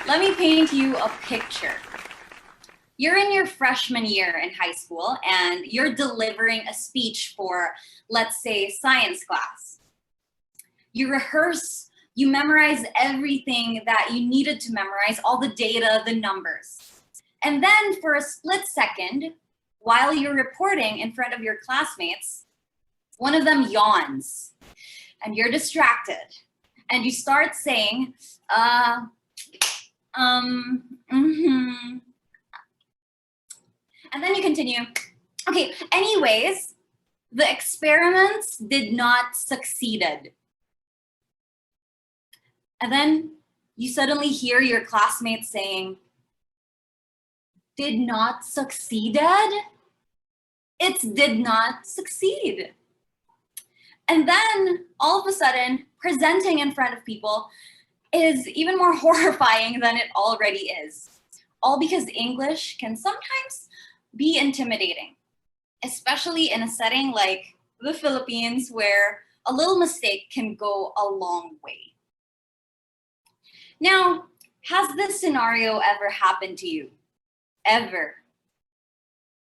Let me paint you a picture. You're in your freshman year in high school and you're delivering a speech for, let's say, science class. You rehearse, you memorize everything that you needed to memorize, all the data, the numbers. And then for a split second, while you're reporting in front of your classmates, one of them yawns and you're distracted and you start saying, and then you continue. Okay, anyways, the experiments did not succeeded. And then you suddenly hear your classmates saying, did not succeeded? It did not succeed. And then all of a sudden, presenting in front of people is even more horrifying than it already is. All because English can sometimes be intimidating, especially in a setting like the Philippines where a little mistake can go a long way. Now, has this scenario ever happened to you? Ever?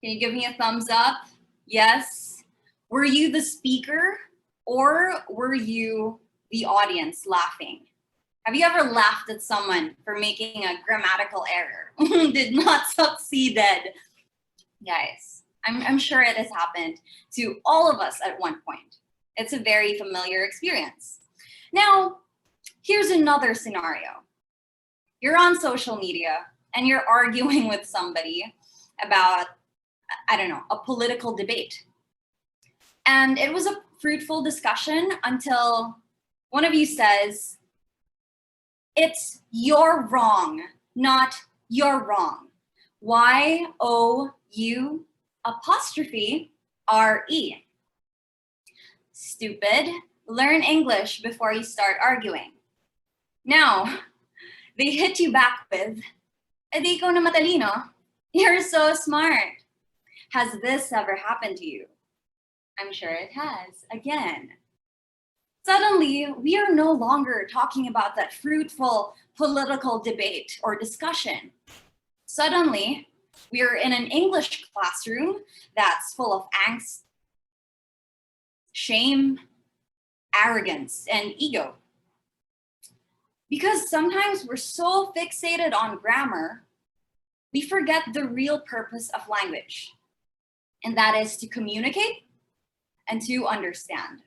Can you give me a thumbs up? Yes? Were you the speaker or were you the audience laughing? Have you ever laughed at someone for making a grammatical error? Did not succeeded. Guys, I'm sure it has happened to all of us at one point. It's a very familiar experience. Now, here's another scenario. You're on social media and you're arguing with somebody about, I don't know, a political debate. And it was a fruitful discussion until one of you says, it's you're wrong, not you're wrong. Y-O-U apostrophe R-E. Stupid. Learn English before you start arguing. Now, they hit you back with, "Edi ikaw na matalino. You're so smart." Has this ever happened to you? I'm sure it has. Again. Suddenly, we are no longer talking about that fruitful political debate or discussion. Suddenly, we are in an English classroom that's full of angst, shame, arrogance, and ego. Because sometimes we're so fixated on grammar, we forget the real purpose of language, and that is to communicate and to understand.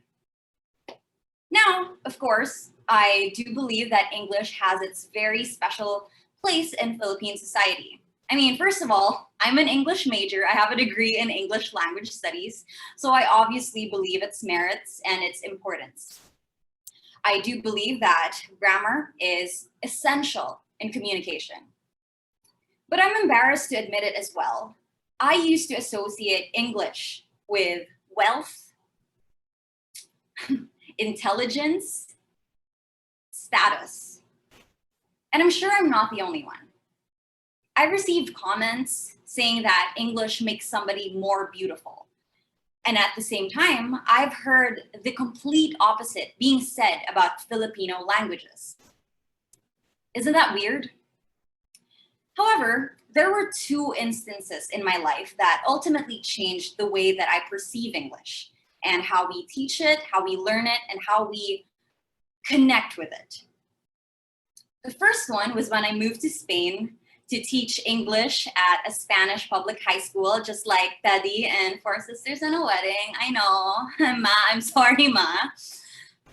Now, of course, I do believe that English has its very special place in Philippine society. I mean, first of all, I'm an English major. I have a degree in English language studies, so I obviously believe its merits and its importance. I do believe that grammar is essential in communication. But I'm embarrassed to admit it as well. I used to associate English with wealth, intelligence, status. And I'm sure I'm not the only one. I received comments saying that English makes somebody more beautiful. And at the same time, I've heard the complete opposite being said about Filipino languages. Isn't that weird? However, there were two instances in my life that ultimately changed the way that I perceive English and how we teach it, how we learn it, and how we connect with it. The first one was when I moved to Spain to teach English at a Spanish public high school, just like Teddy and Four Sisters in a Wedding. I know, Ma, I'm sorry, Ma.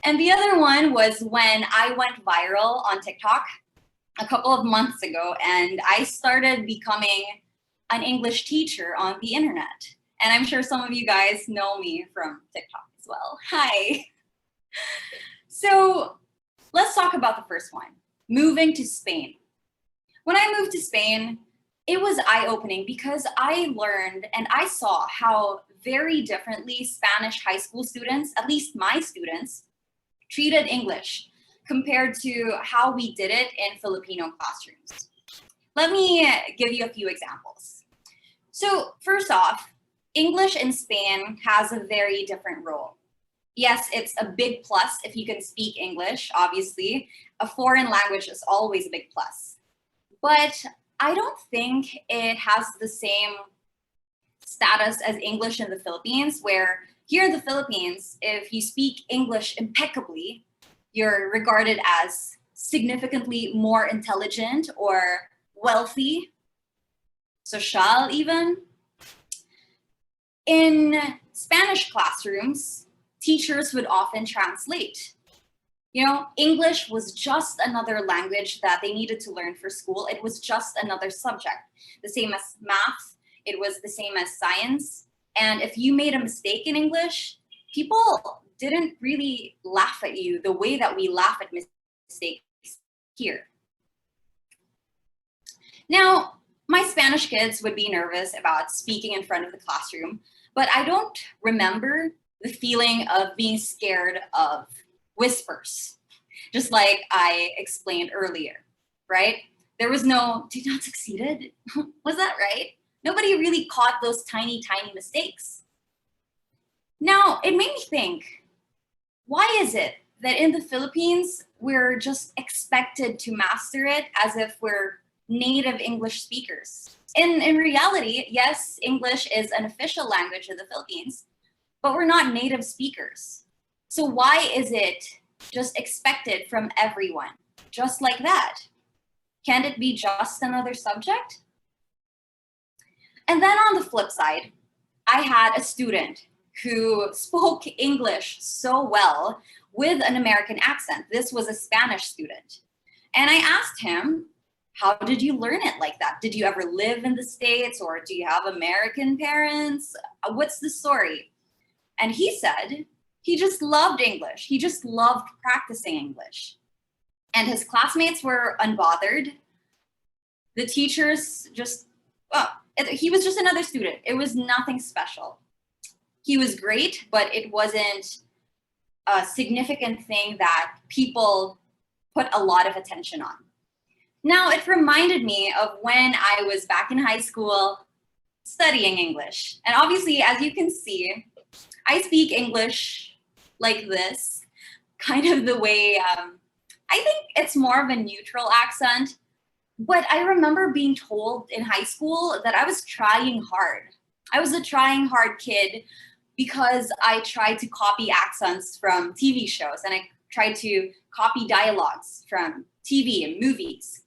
And the other one was when I went viral on TikTok a couple of months ago, and I started becoming an English teacher on the internet. And I'm sure some of you guys know me from TikTok as well. Hi. So let's talk about the first one, moving to Spain. When I moved to Spain, it was eye-opening because I learned and I saw how very differently Spanish high school students, at least my students, treated English compared to how we did it in Filipino classrooms. Let me give you a few examples. So first off, English in Spain has a very different role. Yes, it's a big plus if you can speak English, obviously. A foreign language is always a big plus. But I don't think it has the same status as English in the Philippines, where here in the Philippines, if you speak English impeccably, you're regarded as significantly more intelligent or wealthy, social even. In Spanish classrooms, teachers would often translate. You know, English was just another language that they needed to learn for school. It was just another subject, the same as math. It was the same as science. And if you made a mistake in English, people didn't really laugh at you the way that we laugh at mistakes here. Now, my Spanish kids would be nervous about speaking in front of the classroom, but I don't remember the feeling of being scared of whispers, just like I explained earlier, right? There was no, did not succeeded? Was that right? Nobody really caught those tiny, tiny mistakes. Now, it made me think, why is it that in the Philippines, we're just expected to master it as if we're native English speakers? In reality, yes, English is an official language in the Philippines, but we're not native speakers. So why is it just expected from everyone, just like that? Can't it be just another subject? And then on the flip side, I had a student who spoke English so well with an American accent. This was a Spanish student. And I asked him, how did you learn it like that? Did you ever live in the States, or do you have American parents? What's the story? And he said he just loved English. He just loved practicing English. And his classmates were unbothered. The teachers just, well, he was just another student. It was nothing special. He was great, but it wasn't a significant thing that people put a lot of attention on. Now, it reminded me of when I was back in high school studying English. And obviously, as you can see, I speak English like this, kind of the way, I think it's more of a neutral accent. But I remember being told in high school that I was trying hard. I was a trying hard kid because I tried to copy accents from TV shows, and I tried to copy dialogues from TV and movies.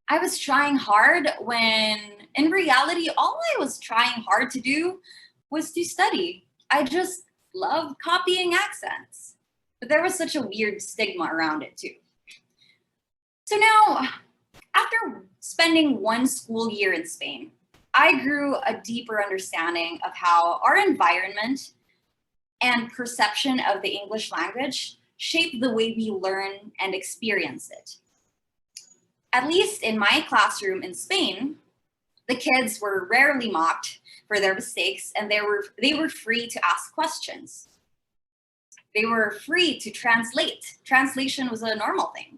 I was trying hard when in reality, all I was trying hard to do was to study. I just loved copying accents. But there was such a weird stigma around it too. So now, after spending one school year in Spain, I grew a deeper understanding of how our environment and perception of the English language shape the way we learn and experience it. At least in my classroom in Spain, the kids were rarely mocked for their mistakes, and they were free to ask questions. They were free to translate. Translation was a normal thing.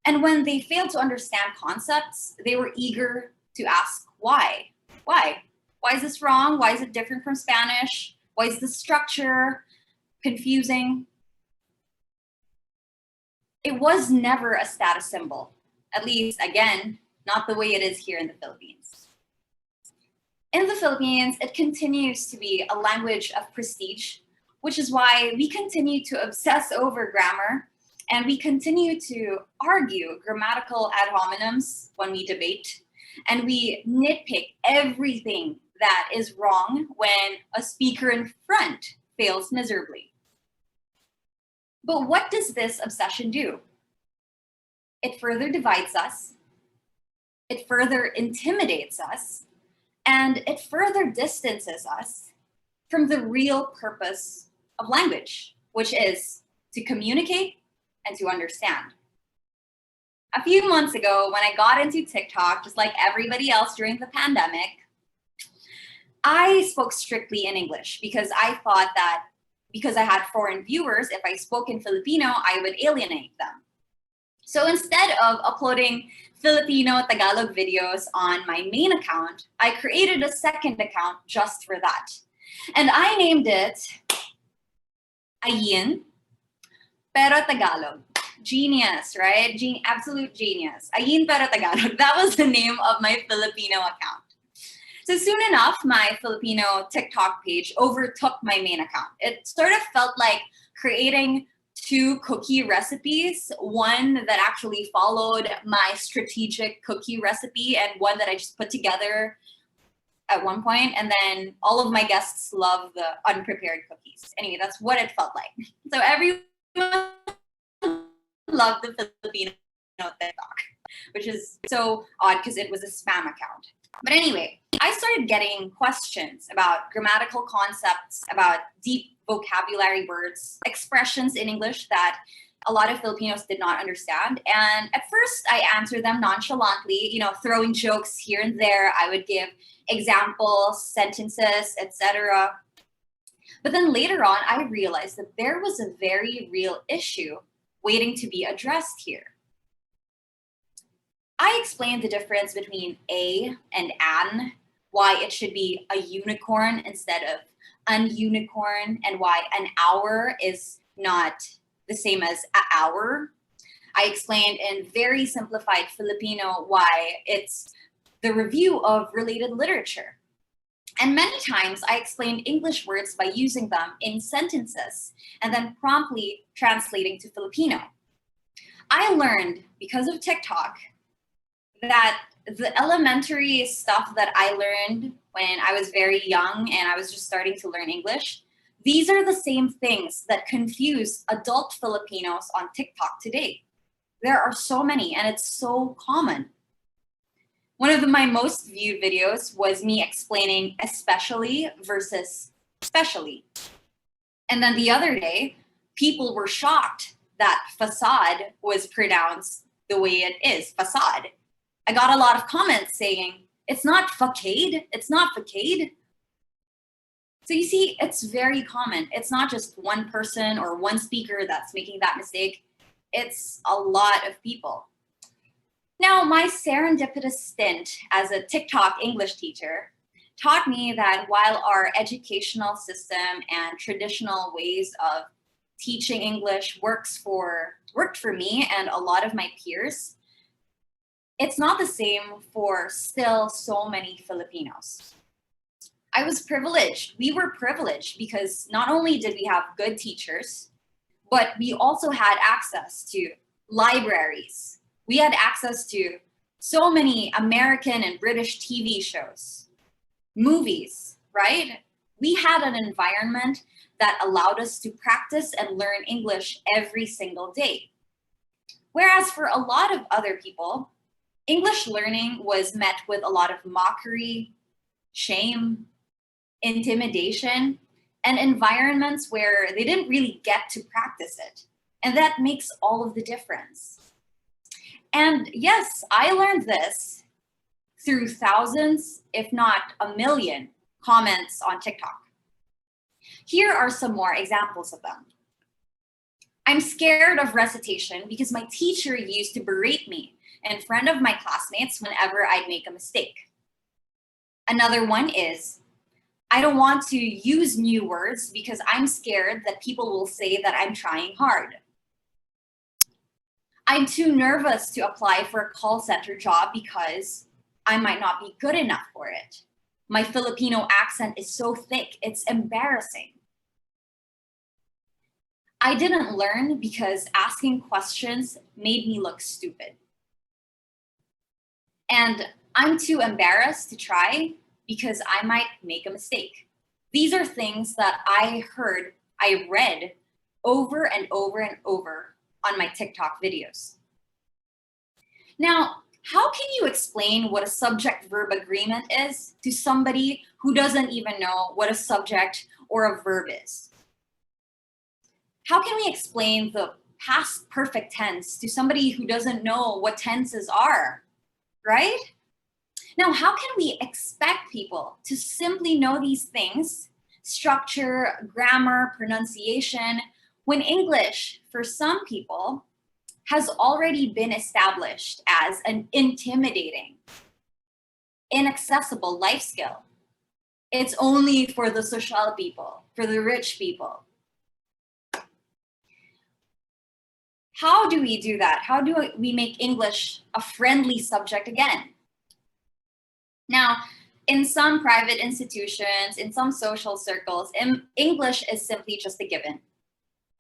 And when they failed to understand concepts, they were eager to ask why. Why? Why is this wrong? Why is it different from Spanish? Why is the structure confusing? It was never a status symbol, at least, again, not the way it is here in the Philippines. In the Philippines, it continues to be a language of prestige, which is why we continue to obsess over grammar, and we continue to argue grammatical ad hominems when we debate, and we nitpick everything that is wrong when a speaker in front fails miserably. But what does this obsession do? It further divides us, it further intimidates us, and it further distances us from the real purpose of language, which is to communicate and to understand. A few months ago, when I got into TikTok, just like everybody else during the pandemic, I spoke strictly in English because I thought that because I had foreign viewers, if I spoke in Filipino, I would alienate them. So instead of uploading Filipino Tagalog videos on my main account, I created a second account just for that. And I named it Ayin Pero Tagalog. genius, right? Absolute genius. Ayin pero Tagalog. That was the name of my Filipino account. So soon enough, my Filipino TikTok page overtook my main account. It sort of felt like creating two cookie recipes, one that actually followed my strategic cookie recipe and one that I just put together at one point, and then all of my guests love the unprepared cookies. Anyway, that's what it felt like. So everyone loved the Filipino TikTok, which is so odd because it was a spam account. But anyway, I started getting questions about grammatical concepts, about deep vocabulary words, expressions in English that a lot of Filipinos did not understand. And at first I answered them nonchalantly, throwing jokes here and there. I would give examples, sentences, etc. But then later on, I realized that there was a very real issue waiting to be addressed here. I explained the difference between a and an, why it should be a unicorn instead of an unicorn, and why an hour is not the same as an hour. I explained in very simplified Filipino why it's the review of related literature. And many times I explained English words by using them in sentences and then promptly translating to Filipino. I learned, because of TikTok, that the elementary stuff that I learned when I was very young and I was just starting to learn English, these are the same things that confuse adult Filipinos on TikTok today. There are so many, and it's so common. One of my most viewed videos was me explaining especially versus specially. And then the other day, people were shocked that facade was pronounced the way it is, facade. I got a lot of comments saying, it's not facade, it's not facade. So you see, it's very common. It's not just one person or one speaker that's making that mistake. It's a lot of people. Now, my serendipitous stint as a TikTok English teacher taught me that while our educational system and traditional ways of teaching English worked for me and a lot of my peers, it's not the same for still so many Filipinos. I was privileged. We were privileged because not only did we have good teachers, but we also had access to libraries. We had access to so many American and British TV shows, movies, right? We had an environment that allowed us to practice and learn English every single day. Whereas for a lot of other people, English learning was met with a lot of mockery, shame, intimidation, and environments where they didn't really get to practice it. And that makes all of the difference. And yes, I learned this through thousands, if not a million, comments on TikTok. Here are some more examples of them. I'm scared of recitation because my teacher used to berate me in front of my classmates whenever I'd make a mistake. Another one is, I don't want to use new words because I'm scared that people will say that I'm trying hard. I'm too nervous to apply for a call center job because I might not be good enough for it. My Filipino accent is so thick, it's embarrassing. I didn't learn because asking questions made me look stupid. And I'm too embarrassed to try because I might make a mistake. These are things that I read over and over and over on my TikTok videos. Now, how can you explain what a subject-verb agreement is to somebody who doesn't even know what a subject or a verb is? How can we explain the past perfect tense to somebody who doesn't know what tenses are, right? Now, how can we expect people to simply know these things, structure, grammar, pronunciation, when English, for some people, has already been established as an intimidating, inaccessible life skill? It's only for the social people, for the rich people. How do we do that? How do we make English a friendly subject again? Now, in some private institutions, in some social circles, English is simply just a given.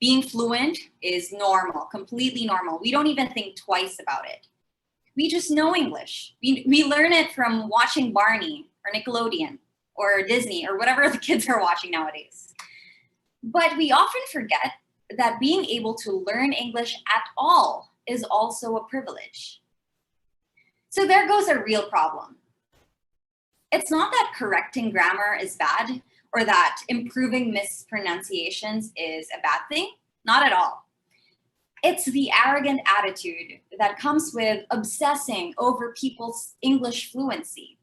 Being fluent is normal, completely normal. We don't even think twice about it. We just know English. We learn it from watching Barney or Nickelodeon or Disney or whatever the kids are watching nowadays. But we often forget that being able to learn English at all is also a privilege. So there goes a real problem. It's not that correcting grammar is bad or that improving mispronunciations is a bad thing. Not at all. It's the arrogant attitude that comes with obsessing over people's English fluency.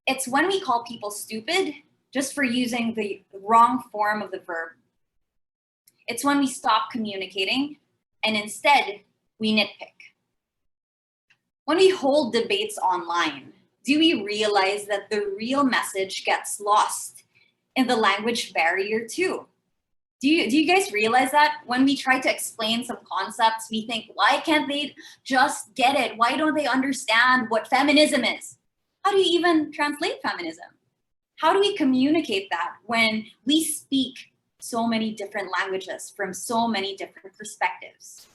It's when we call people stupid just for using the wrong form of the verb. It's when we stop communicating and instead we nitpick. When we hold debates online, do we realize that the real message gets lost in the language barrier too? Do you guys realize that when we try to explain some concepts, we think, why can't they just get it? Why don't they understand what feminism is? How do you even translate feminism? How do we communicate that when we speak so many different languages from so many different perspectives?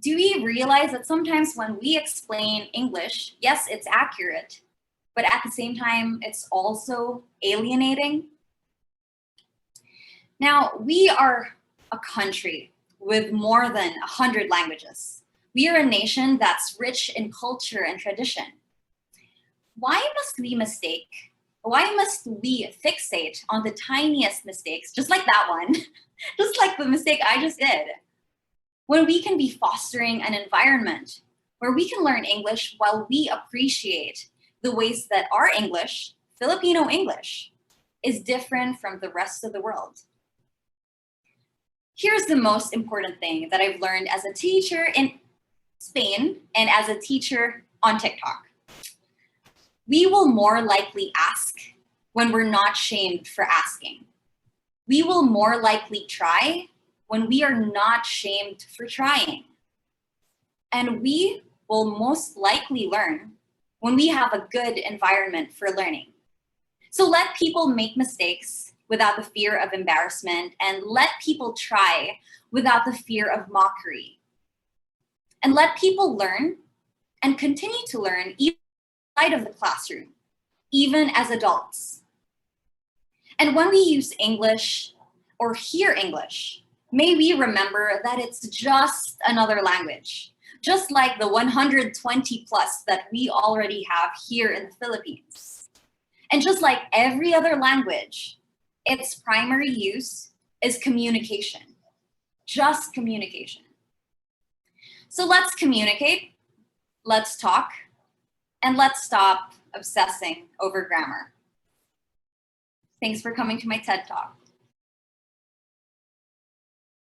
Do we realize that sometimes when we explain English, yes, it's accurate, but at the same time, it's also alienating? Now, we are a country with more than 100 languages. We are a nation that's rich in culture and tradition. Why must we fixate on the tiniest mistakes, just like that one, just like the mistake I just did, when we can be fostering an environment where we can learn English while we appreciate the ways that our English, Filipino English, is different from the rest of the world? Here's the most important thing that I've learned as a teacher in Spain and as a teacher on TikTok. We will more likely ask when we're not shamed for asking. We will more likely try when we are not shamed for trying. And we will most likely learn when we have a good environment for learning. So let people make mistakes without the fear of embarrassment, and let people try without the fear of mockery. And let people learn and continue to learn even outside of the classroom, even as adults. And when we use English or hear English, may we remember that it's just another language, just like the 120 plus that we already have here in the Philippines. And just like every other language, its primary use is communication, just communication. So let's communicate, let's talk, and let's stop obsessing over grammar. Thanks for coming to my TED Talk.